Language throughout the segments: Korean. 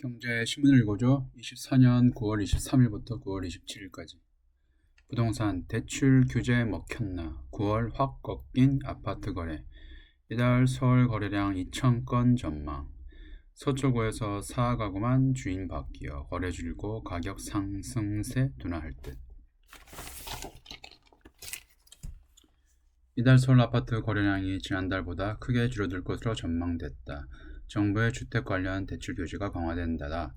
경제 신문을 읽어줘. 24년 9월 23일부터 9월 27일까지. 부동산 대출 규제 먹혔나? 9월 확 꺾인 아파트 거래. 이달 서울 거래량 2,000건 전망. 서초구에서 4가구만 주인 바뀌어 거래 줄고 가격 상승세 둔화할 듯. 이달 서울 아파트 거래량이 지난달보다 크게 줄어들 것으로 전망됐다. 정부의 주택 관련 대출 규제가 강화된다.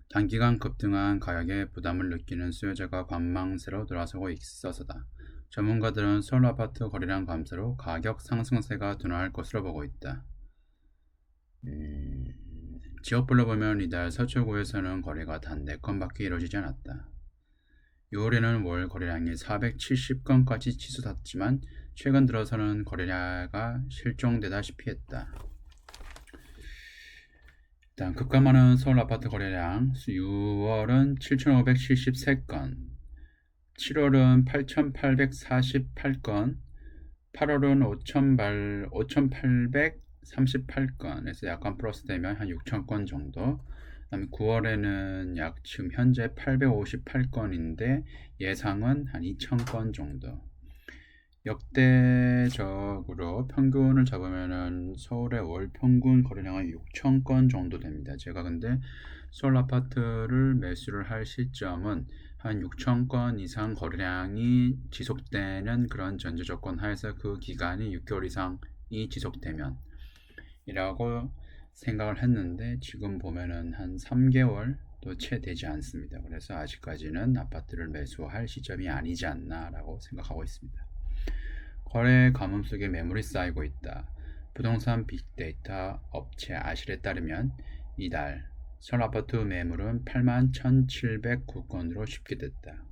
단기간 급등한 가격에 부담을 느끼는 수요자가 관망세로 돌아서고 있어서다. 전문가들은 서울 아파트 거래량 감소로 가격 상승세가 둔화할 것으로 보고 있다. 지역별로 보면 이달 서초구에서는 거래가 단 4건밖에 이루어지지 않았다. 6월에는 월 거래량이 470건까지 치솟았지만 최근 들어서는 거래량가 실종되다시피 했다. 일단 급감하는 서울 아파트 거래량 6월은 7,573건, 7월은 8,848건, 8월은 5,838건에서 약간 플러스 되면 한 6,000건 정도. 그다음에 9월에는 약 지금 현재 858건인데 예상은 한 2,000건 정도. 역대적으로 평균을 잡으면은 서울의 월 평균 거래량은 6,000건 정도 됩니다. 제가 근데 서울 아파트를 매수를 할 시점은 한 6,000건 이상 거래량이 지속되는 그런 전제 조건 하에서 그 기간이 6개월 이상이 지속되면 이라고 생각을 했는데 지금 보면은 한 3개월도 채 되지 않습니다. 그래서 아직까지는 아파트를 매수할 시점이 아니지 않나 라고 생각하고 있습니다. 거래 가뭄 속에 매물이 쌓이고 있다. 부동산 빅데이터 업체 아실에 따르면 이달 서울 아파트 매물은 81,709건으로 집계됐다.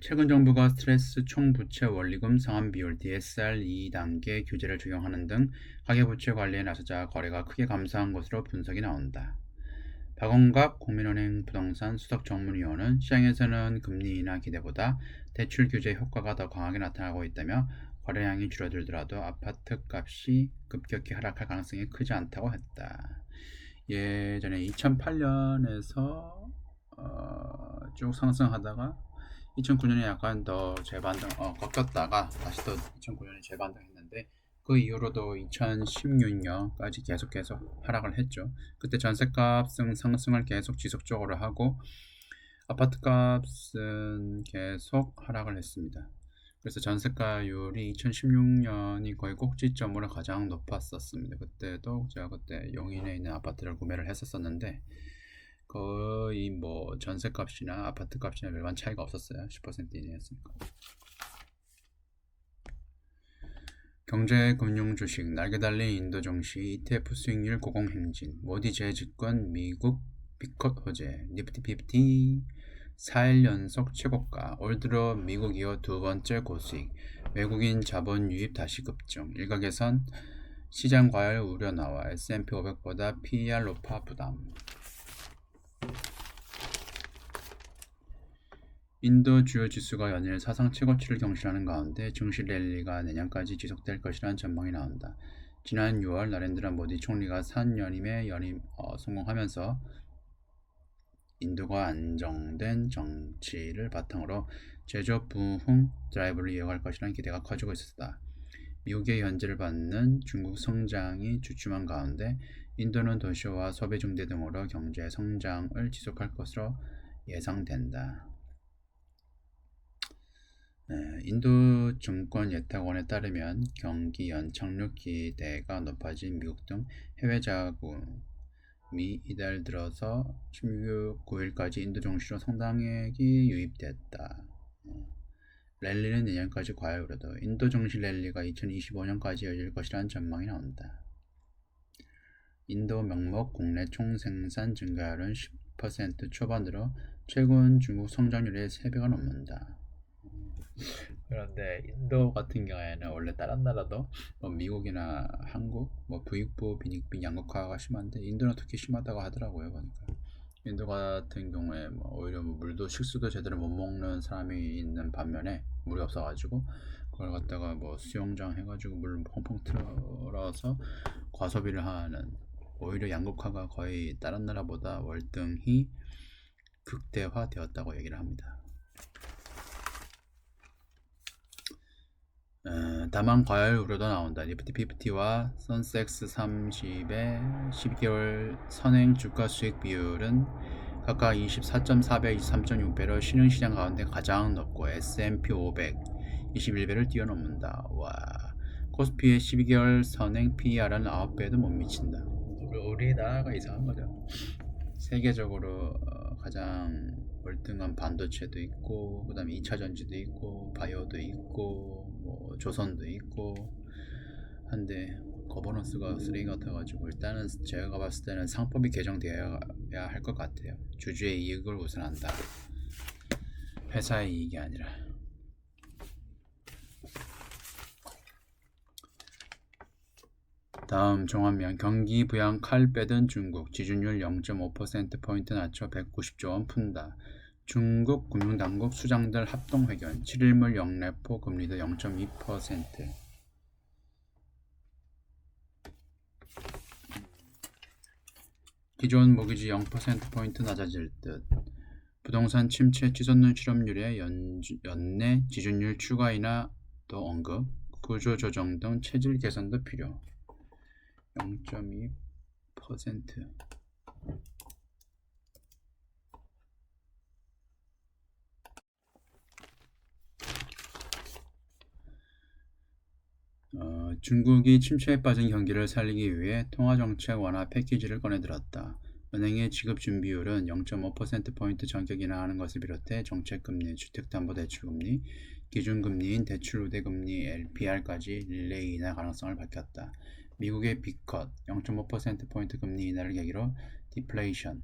최근 정부가 스트레스 총부채 원리금 상환 비율 DSR 2단계 규제를 적용하는 등 가계부채 관리에 나서자 거래가 크게 감소한 것으로 분석이 나온다. 박원갑 국민은행 부동산 수석 전문위원은 시장에서는 금리 인하 기대보다 대출 규제 효과가 더 강하게 나타나고 있다며 거래량이 줄어들더라도 아파트 값이 급격히 하락할 가능성이 크지 않다고 했다. 예전에 2008년에서 쭉 상승하다가 2009년에 약간 더 재반등 꺾였다가 다시 또 2009년에 재반등했는데 그 이후로도 2016년까지 계속 하락을 했죠. 그때 전세값은 상승을 계속 지속적으로 하고 아파트값은 계속 하락을 했습니다. 그래서 전세가율이 2016년이 거의 꼭지점으로 가장 높았었습니다. 그때도 제가 그때 용인에 있는 아파트를 구매를 했었었는데 거의 뭐 전세값이나 아파트값이나 별반 차이가 없었어요. 10% 이내였으니까. 경제 금융 주식 날개 달린 인도 증시 ETF 수익률 고공행진 모디 재집권 미국 비컷 호재 니프티 50 4일 연속 최고가 올 들어 미국 이어 두 번째 고수익 외국인 자본 유입 다시 급증 일각에선 시장 과열 우려 나와 S&P 500보다 PER 높아 부담. 인도 주요 지수가 연일 사상 최고치를 경신하는 가운데 증시 랠리가 내년까지 지속될 것이라는 전망이 나온다. 지난 6월 나렌드라 모디 총리가 산연임에 성공하면서 인도가 안정된 정치를 바탕으로 제조업 부흥 드라이브를 이어갈 것이라는 기대가 커지고 있었다. 미국의 견제를 받는 중국 성장이 주춤한 가운데 인도는 도시화 소비 증대 등으로 경제 성장을 지속할 것으로 예상된다. 인도 증권 예탁원에 따르면 경기 연착륙 기대가 높아진 미국 등 해외 자금이 이달 들어서 16일 9일까지 인도 증시로 상당액이 유입됐다. 랠리는 내년까지 과열 우려도 인도 증시 랠리가 2025년까지 이어질 것이라는 전망이 나온다. 인도 명목 국내 총생산 증가율은 10% 초반으로 최근 중국 성장률의 3배가 넘는다. 그런데 인도 같은 경우에는 원래 다른 나라도 뭐 미국이나 한국 뭐 부익부 빈익빈 양극화가 심한데 인도는 특히 심하다고 하더라고요. 보니까 인도 같은 경우에 뭐 오히려 뭐 물도 식수도 제대로 못 먹는 사람이 있는 반면에 물이 없어가지고 그걸 갖다가 뭐 수영장 해가지고 물 펑펑 틀어서 과소비를 하는 오히려 양극화가 거의 다른 나라보다 월등히 극대화되었다고 얘기를 합니다. 다만 과열 우려도 나온다. 니프티 50와 선섹스 30의 12개월 선행 주가 수익 비율은 각각 24.4배, 23.6배로 신흥시장 가운데 가장 높고 S&P 500 21배를 뛰어넘는다. 와, 코스피의 12개월 선행 PER은 9배도 못 미친다. 우리나라가 이상한 거죠. 세계적으로 가장 월등한 반도체도 있고, 그 다음에 2차 전지도 있고, 바이오도 있고, 뭐 조선도 있고 한데 거버넌스가 쓰레기 같아가지고 일단은 제가 봤을 때는 상법이 개정되어야 할 것 같아요. 주주의 이익을 우선한다. 회사의 이익이 아니라. 다음 종합면 경기 부양 칼 빼든 중국 지준율 0.5%포인트 낮춰 190조 원 푼다. 중국 금융당국 수장들 합동회견 7일물 영래포 금리도 0.2%. 기존 모기지 0%포인트 낮아질 듯. 부동산 침체 치솟는 실업률에 연내 지준율 추가 인하도 언급. 구조조정 등 체질 개선도 필요. 0.2%. 중국이 침체에 빠진 경기를 살리기 위해 통화정책 완화 패키지를 꺼내들었다. 은행의 지급준비율은 0.5%포인트 전격 인하하는 것을 비롯해 정책금리, 주택담보대출금리, 기준금리인 대출우대금리 LPR까지 릴레이 인하 가능성을 밝혔다. 미국의 빅컷 0.5%포인트 금리 인하를 계기로 디플레이션,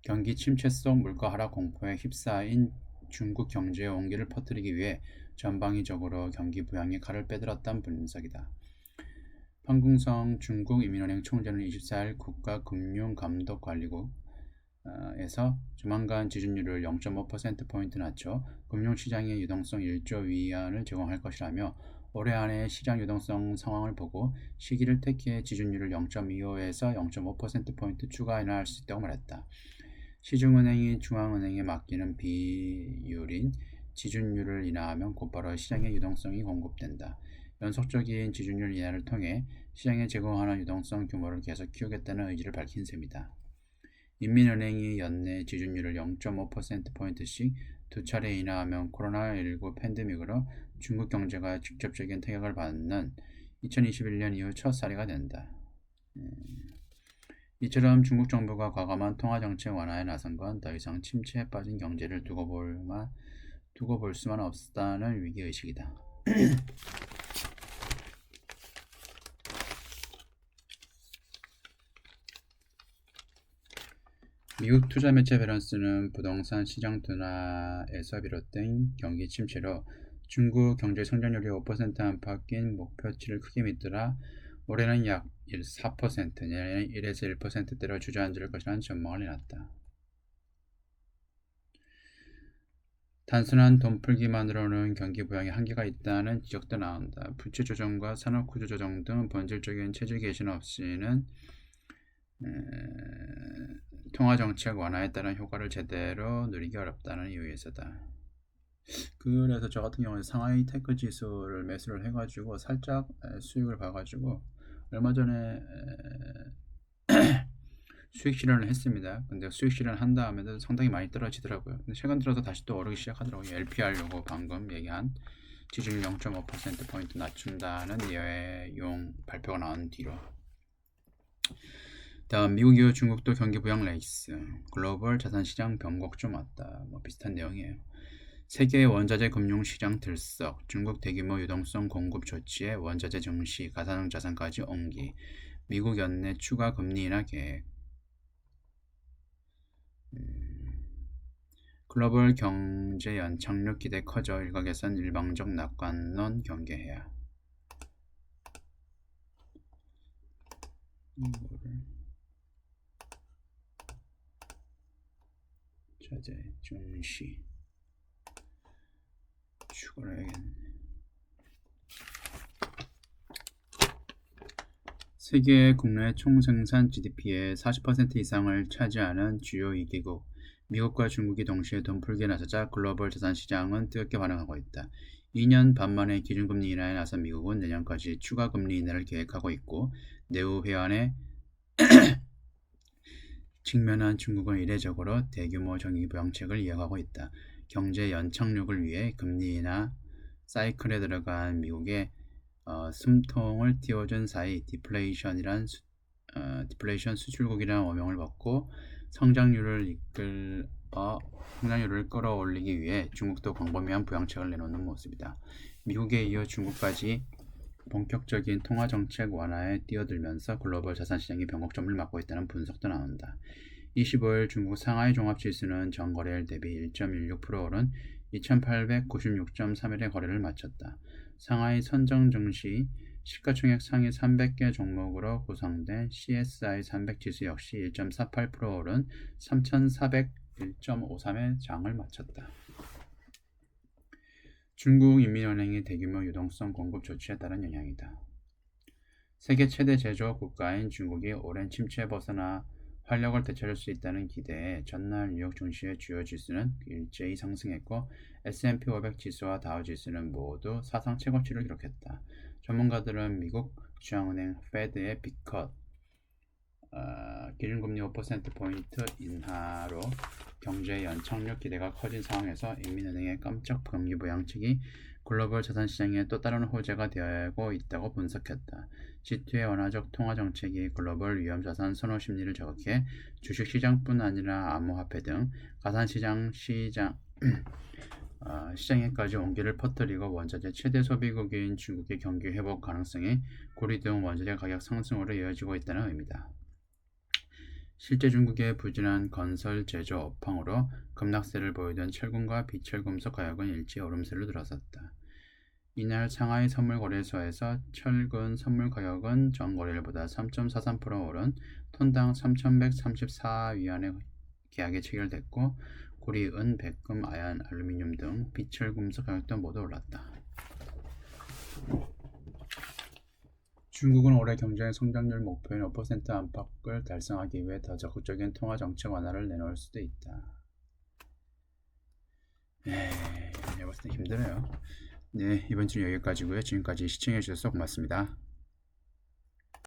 경기 침체 속 물가 하락 공포에 휩싸인 중국 경제의 온기를 퍼뜨리기 위해 전방위적으로 경기 부양에 칼을 빼들었다는 분석이다. 황궁성 중국 인민은행 총재는 24일 국가금융감독관리국에서 조만간 지준율을 0.5%포인트 낮춰 금융시장의 유동성 1조 위안을 제공할 것이라며 올해 안에 시장 유동성 상황을 보고 시기를 택해 지준율을 0.25에서 0.5%포인트 추가 인하할 수 있다고 말했다. 시중은행이 중앙은행에 맡기는 비율인 지준율을 인하하면 곧바로 시장의 유동성이 공급된다. 연속적인 지준율 인하를 통해 시장에 제공하는 유동성 규모를 계속 키우겠다는 의지를 밝힌 셈이다. 인민은행이 연내 지준율을 0.5%포인트씩 두 차례 인하하면 코로나19 팬데믹으로 중국 경제가 직접적인 타격을 받는 2021년 이후 첫 사례가 된다. 이처럼 중국 정부가 과감한 통화정책 완화에 나선 건 더 이상 침체에 빠진 경제를 두고 볼 수만 없다는 위기의식이다. 미국 투자 매체 밸런스는 부동산 시장 둔화에서 비롯된 경기 침체로 중국 경제 성장률이 5% 안팎인 목표치를 크게 밑돌아 올해는 약 4%, 내년에는 1에서 1%대로 주저앉을 것이라는 전망을 내놨다. 단순한 돈풀기만으로는 경기 부양에 한계가 있다는 지적도 나온다. 부채 조정과 산업 구조 조정 등 본질적인 체질 개선 없이는 통화정책 완화에 따른 효과를 제대로 누리기 어렵다는 이유에서다. 그래서 저 같은 경우는 상하이 테크 지수를 매수를 해가지고 살짝 수익을 봐가지고 얼마 전에 수익 실현을 했습니다. 근데 수익 실현 한 다음에도 상당히 많이 떨어지더라고요. 근데 최근 들어서 다시 또 오르기 시작하더라고요. LPR 요거 방금 얘기한 지준율 0.5%포인트 낮춘다는 내용 발표가 나온 뒤로. 다음 미국 이후 중국도 경기 부양 레이스. 글로벌 자산시장 변곡 좀 왔다. 뭐 비슷한 내용이에요. 세계 원자재 금융시장 들썩, 중국 대규모 유동성 공급 조치에 원자재 증시, 가상자산까지 옹기, 미국 연내 추가 금리 인하 계획. 글로벌 경제 연착륙 기대 커져 일각에선 일방적 낙관론 경계해야. 자재 증시 추가로 해야겠네. 세계 국내 총생산 GDP의 40% 이상을 차지하는 주요 2개국, 미국과 중국이 동시에 돈풀기에 나서자 글로벌 자산 시장은 뜨겁게 반응하고 있다. 2년 반 만에 기준금리 인하에 나선 미국은 내년까지 추가 금리 인하를 계획하고 있고, 내후 회환에 직면한 중국은 이례적으로 대규모 정기부양책을 이어가고 있다. 경제 연착륙을 위해 금리 인하 사이클에 들어간 미국의 숨통을 틔워준 사이 디플레이션 수출국이라는 어명을 받고 성장률을 끌어올리기 위해 중국도 광범위한 부양책을 내놓는 모습이다. 미국에 이어 중국까지 본격적인 통화정책 완화에 뛰어들면서 글로벌 자산시장이 변곡점을 맞고 있다는 분석도 나온다. 25일 중국 상하이 종합지수는 전거래일 대비 1.16% 오른 2896.3일의 거래를 마쳤다. 상하이 선정 증시 시가총액 상위 300개 종목으로 구성된 CSI 300 지수 역시 1.48% 오른 3401.53의 장을 마쳤다. 중국 인민은행의 대규모 유동성 공급 조치에 따른 영향이다. 세계 최대 제조업 국가인 중국이 오랜 침체에 벗어나 활력을 되찾을 수 있다는 기대에 전날 뉴욕 증시의 주요 지수는 일제히 상승했고 S&P 500 지수와 다우 지수는 모두 사상 최고치를 기록했다. 전문가들은 미국 중앙은행 페드의 빅컷 기준금리 5%포인트 인하로 경제 연착륙 기대가 커진 상황에서 인민은행의 깜짝 금리 부양책이 글로벌 자산시장에 또 다른 호재가 되고 있다고 분석했다. G2의 완화적 통화정책이 글로벌 위험자산 선호 심리를 저격해 주식시장뿐 아니라 암호화폐 등 시장에까지 온기를 퍼뜨리고 원자재 최대 소비국인 중국의 경기 회복 가능성이 구리 등 원자재 가격 상승으로 이어지고 있다는 의미다. 실제 중국의 부진한 건설 제조 업황으로 급락세를 보이던 철근과 비철금속 가격은 일제히 오름세를 들어섰다. 이날 상하이 선물거래소에서 철근 선물 가격은 전 거래일보다 3.43% 오른 톤당 3,134위안의 계약이 체결됐고, 구리, 은, 백금, 아연, 알루미늄 등 비철금속 가격도 모두 올랐다. 중국은 올해 경제 성장률 목표인 5% 안팎을 달성하기 위해 더 적극적인 통화정책 완화를 내놓을 수도 있다. 내가 봤을 때 힘드네요. 네, 이번 주는 여기까지고요. 지금까지 시청해주셔서 고맙습니다.